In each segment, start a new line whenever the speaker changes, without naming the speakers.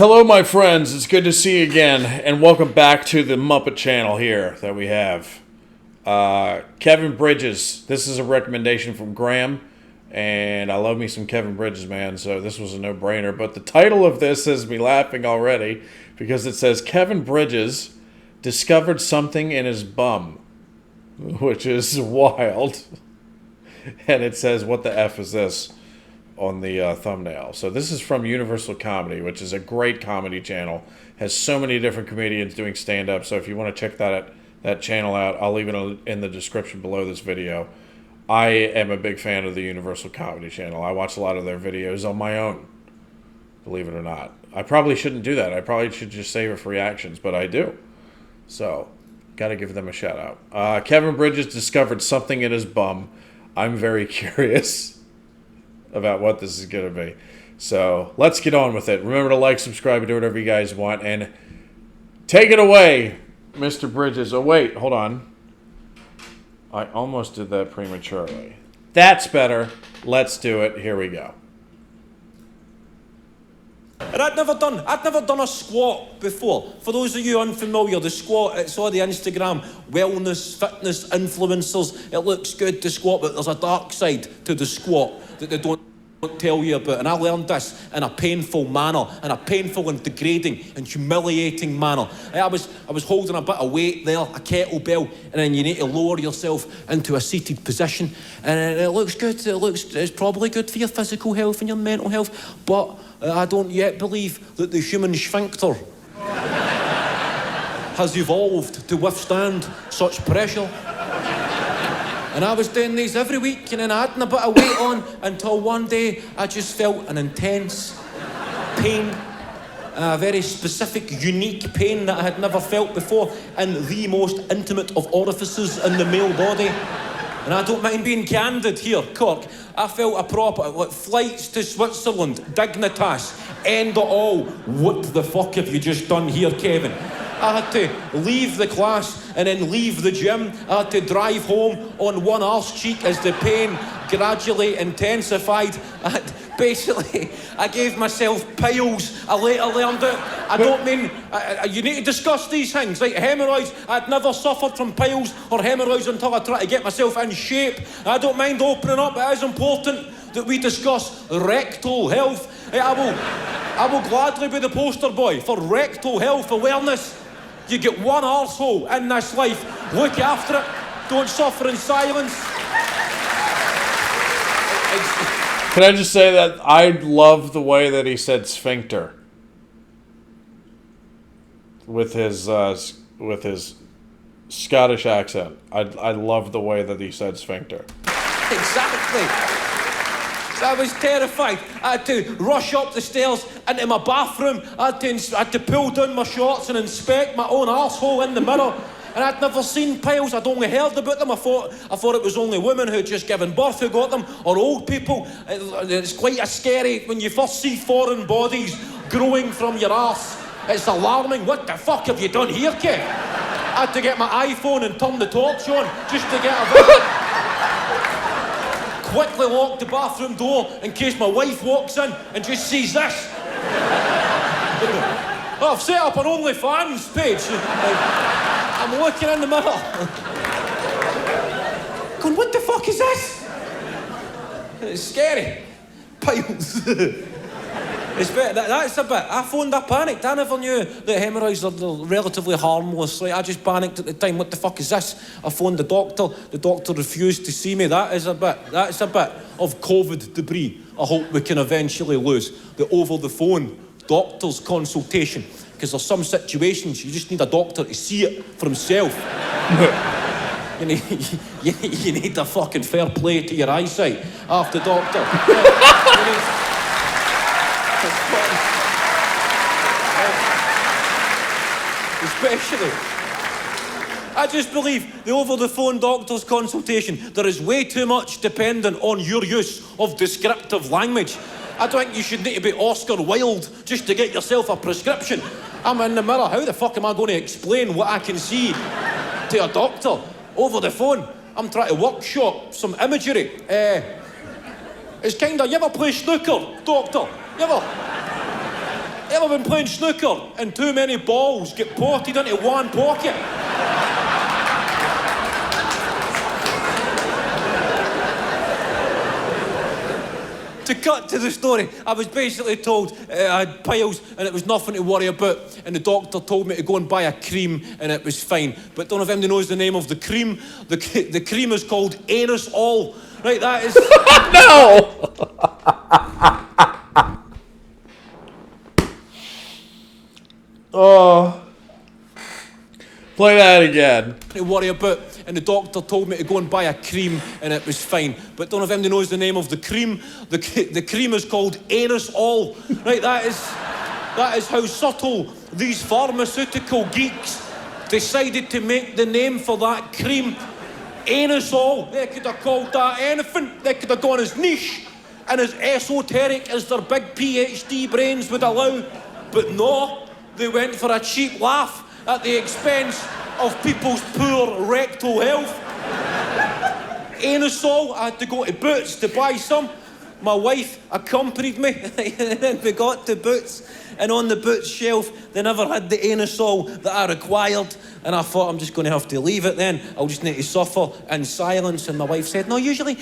hello, my friends. It's good to see you again, and welcome back to the Muppet channel here that we have. Kevin Bridges. This is a recommendation from Graham, and I love me some Kevin Bridges, man, so this was a no-brainer. But the title of this has me laughing already because it says Kevin Bridges discovered something in his bum, which is wild. And it says, what the F is this? On the thumbnail. So this is from Universal Comedy, which is a great comedy channel. Has so many different comedians doing stand-up. So if you want to check that channel out, I'll leave it in the description below this video. I am a big fan of the Universal Comedy channel. I watch a lot of their videos on my own, believe it or not. I probably shouldn't do that. I probably should just save it for reactions, but I do. So, got to give them a shout out. Kevin Bridges discovered something in his bum. I'm very curious about what this is going to be. So let's get on with it. Remember to like, subscribe, and do whatever you guys want. And take it away, Mr. Bridges. Oh, wait, hold on. I almost did that prematurely. That's better. Let's do it. Here we go.
And I'd never done a squat before. For those of you unfamiliar, the squat, it's all the Instagram wellness, fitness influencers. It looks good to squat, but there's a dark side to the squat that they don't tell you about. And I learned this in a painful manner, in a painful and degrading and humiliating manner. I was holding a bit of weight there, a kettlebell, and then you need to lower yourself into a seated position. And it looks good. It's probably good for your physical health and your mental health, but I don't yet believe that the human sphincter has evolved to withstand such pressure. And I was doing these every week, and then I hadn't a bit of weight on until one day I just felt an intense pain, a very specific, unique pain that I had never felt before in the most intimate of orifices in the male body. And I don't mind being candid here, Cork. I felt a proper, like, flights to Switzerland, Dignitas, end it all. What the fuck have you just done here, Kevin? I had to leave the class and then leave the gym. I had to drive home on one arse cheek as the pain gradually intensified. I gave myself piles. I later learned it. I don't mean, you need to discuss these things. Like hemorrhoids, I'd never suffered from piles or hemorrhoids until I tried to get myself in shape. I don't mind opening up. It is important that we discuss rectal health. I will gladly be the poster boy for rectal health awareness. You get one arsehole in this life. Look after it. Don't suffer in silence.
Can I just say that I love the way that he said sphincter with his Scottish accent. I love the way that he said sphincter.
Exactly. So I was terrified. I had to rush up the stairs into my bathroom. I had to pull down my shorts and inspect my own arsehole in the mirror. And I'd never seen piles. I'd only heard about them. I thought it was only women who'd just given birth who got them, or old people. It's quite scary when you first see foreign bodies growing from your arse. It's alarming. What the fuck have you done here, Kev? I had to get my iPhone and turn the torch on just to get a bit. Quickly lock the bathroom door in case my wife walks in and just sees this. Oh, I've set up an OnlyFans page. I'm looking in the mirror. Going, what the fuck is this? It's scary. Piles. That's a bit. I phoned, I panicked. I never knew that hemorrhoids are relatively harmless. Like, I just panicked at the time. What the fuck is this? I phoned the doctor. The doctor refused to see me. That's a bit of COVID debris I hope we can eventually lose. The over-the-phone doctor's consultation. Because there's some situations you just need a doctor to see it for himself. You need a fucking fair play to your eyesight after doctor. Especially, I just believe the over-the-phone doctor's consultation, there is way too much dependent on your use of descriptive language. I don't think you should need to be Oscar Wilde just to get yourself a prescription. I'm in the mirror. How the fuck am I going to explain what I can see to a doctor over the phone? I'm trying to workshop some imagery. It's kind of, you ever play snooker, doctor? You ever? Ever been playing snooker and too many balls get potted into one pocket? To cut to the story, I was basically told I had piles and it was nothing to worry about, and the doctor told me to go and buy a cream and it was fine. But don't know if anybody knows the name of the cream. The cream is called Anusol. Right, that is...
No! Oh. Play that again.
To worry about, and the doctor told me to go and buy a cream and it was fine. But don't know if anybody knows the name of the cream. The cream is called Anusol. Right, that is how subtle these pharmaceutical geeks decided to make the name for that cream. Anusol. They could have called that anything. They could have gone as niche and as esoteric as their big PhD brains would allow. But no, they went for a cheap laugh at the expense of people's poor rectal health. Anusol, I had to go to Boots to buy some. My wife accompanied me, and then we got to Boots, and on the Boots shelf, they never had the Anusol that I required, and I thought, I'm just going to have to leave it then. I'll just need to suffer in silence, and my wife said, no, usually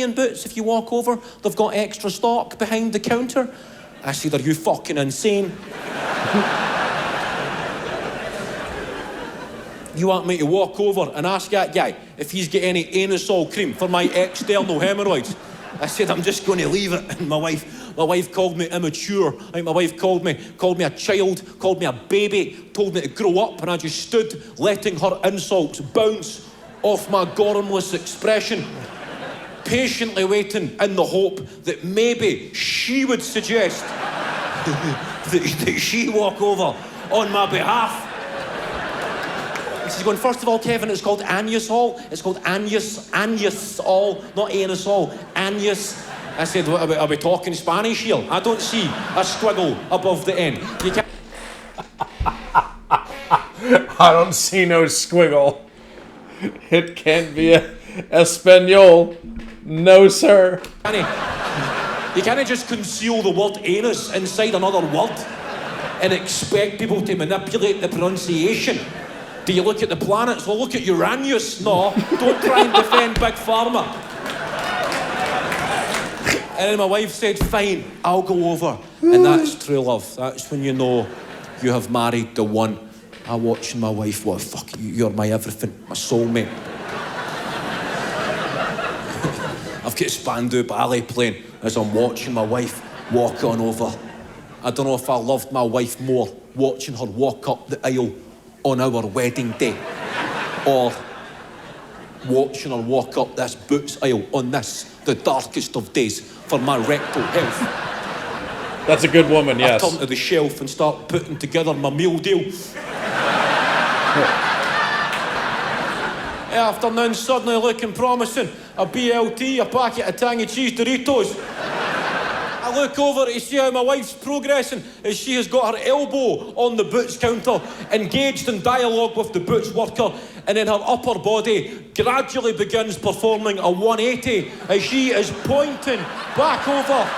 in Boots, if you walk over, they've got extra stock behind the counter. I said, are you fucking insane? You want me to walk over and ask that guy if he's got any Anusol cream for my external hemorrhoids? I said, I'm just going to leave it. And my wife called me immature. I think my wife called me a child, called me a baby, told me to grow up, and I just stood letting her insults bounce off my gormless expression, patiently waiting in the hope that maybe she would suggest that she walk over on my behalf. She's going, first of all, Kevin, it's called Anusol. It's called Anusol, not Anusol, Anus. I said, what, are we talking Spanish here? I don't see a squiggle above the N. You can't...
I don't see no squiggle. It can't be Espanol. No, sir.
You can't just conceal the word anus inside another word and expect people to manipulate the pronunciation. Do you look at the planets? Well, look at Uranus. No, don't try and defend Big Pharma. And then my wife said, fine, I'll go over. And that's true love. That's when you know you have married the one. I'm watching my wife, what, fuck you, you're my everything, my soulmate. I've got Spandau Ballet playing as I'm watching my wife walk on over. I don't know if I loved my wife more watching her walk up the aisle on our wedding day, or watching her walk up this Boots aisle on this, the darkest of days for my rectal health.
That's a good woman, yes.
I turn to the shelf and start putting together my meal deal. Afternoon suddenly looking promising. A BLT, a packet of tangy cheese Doritos. I look over to see how my wife's progressing as she has got her elbow on the Boots counter, engaged in dialogue with the Boots worker, and then her upper body gradually begins performing a 180 as she is pointing back over.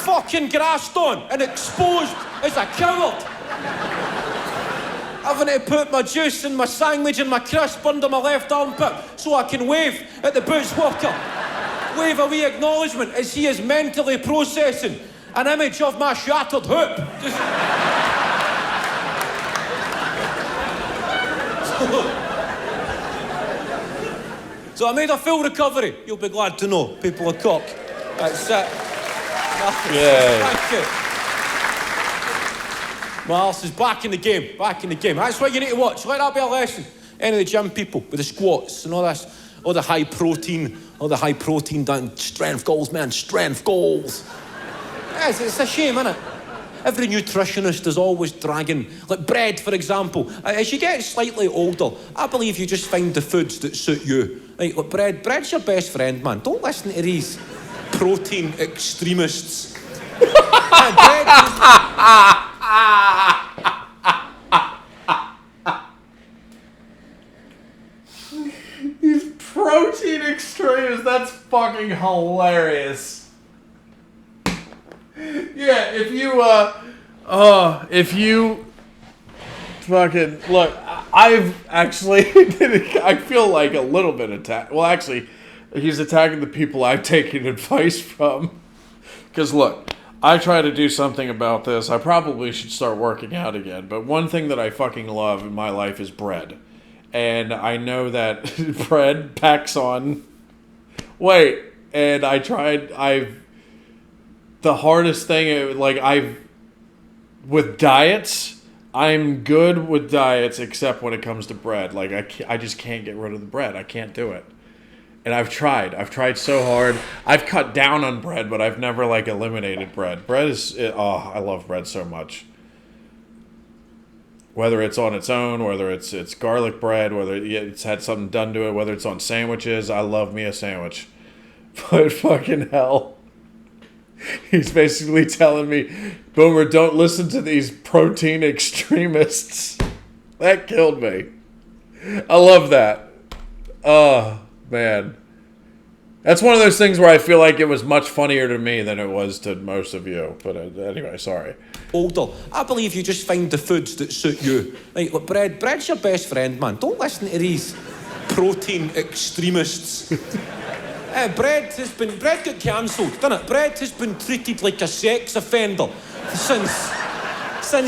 Fucking grassed on and exposed as a coward. Having to put my juice and my sandwich and my crisp under my left armpit so I can wave at the Boots worker. Wave a wee acknowledgement as he is mentally processing an image of my shattered hoop. So I made a full recovery. You'll be glad to know, people of cock. That's it.
Yeah.
Thank you. My arse is back in the game, back in the game. That's what you need to watch. Let that be a lesson. Any of the gym people with the squats and all this, all the high protein down, strength goals, man, strength goals. Yes, it's a shame, isn't it? Every nutritionist is always dragging, like bread, for example. As you get slightly older, I believe you just find the foods that suit you. Like bread's your best friend, man. Don't listen to these protein extremists. Bread
These Protein extremes. That's fucking hilarious. Yeah, if you fucking look, I've actually, I feel like a little bit attacked. Well, actually, he's attacking the people I've taken advice from. Because look, I try to do something about this. I probably should start working out again. But one thing that I fucking love in my life is bread. And I know that bread packs on weight. And the hardest thing, with diets, I'm good with diets except when it comes to bread. Like, I just can't get rid of the bread. I can't do it. And I've tried so hard. I've cut down on bread, but I've never eliminated bread. Bread is, I love bread so much. Whether it's on its own, whether it's garlic bread, whether it's had something done to it, whether it's on sandwiches, I love me a sandwich. But fucking hell. He's basically telling me, Boomer, don't listen to these protein extremists. That killed me. I love that. Oh, man. That's one of those things where I feel like it was much funnier to me than it was to most of you. But anyway, sorry.
Older. I believe you just find the foods that suit you. Like, look, bread's your best friend, man. Don't listen to these protein extremists. Bread got cancelled, didn't it? Bread has been treated like a sex offender since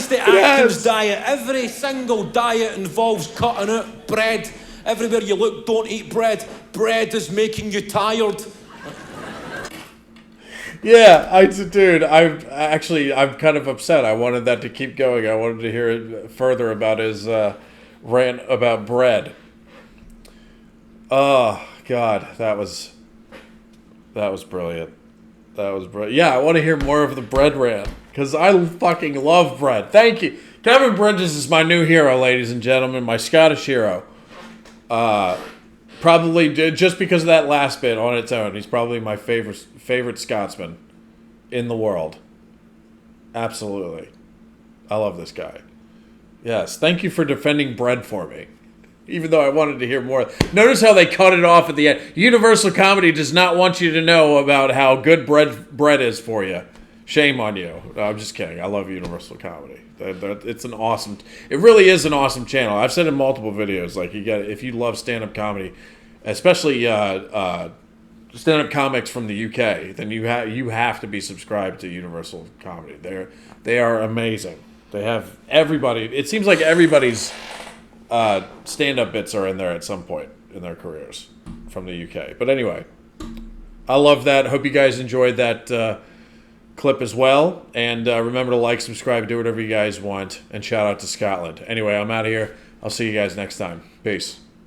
the Atkins diet. Every single diet involves cutting out bread. Everywhere you look, don't eat bread. Bread is making you tired.
Yeah, I'm kind of upset. I wanted that to keep going. I wanted to hear further about his rant about bread. Oh, God, that was brilliant. That was brilliant. Yeah, I want to hear more of the bread rant, because I fucking love bread. Thank you. Kevin Bridges is my new hero, ladies and gentlemen, my Scottish hero. Probably just because of that last bit on its own. He's probably my favorite Scotsman in the world. Absolutely. I love this guy. Yes, thank you for defending bread for me. Even though I wanted to hear more. Notice how they cut it off at the end. Universal Comedy does not want you to know about how good bread is for you. Shame on you. No, I'm just kidding. I love Universal Comedy. It's an awesome. It really is an awesome channel. I've said in multiple videos, if you love stand-up comedy, especially stand-up comics from the UK, then you have to be subscribed to Universal Comedy. They are amazing. They have everybody. It seems like everybody's stand-up bits are in there at some point in their careers from the UK. But anyway, I love that. Hope you guys enjoyed that clip as well. And remember to like, subscribe, do whatever you guys want. And shout out to Scotland. Anyway, I'm out of here. I'll see you guys next time. Peace.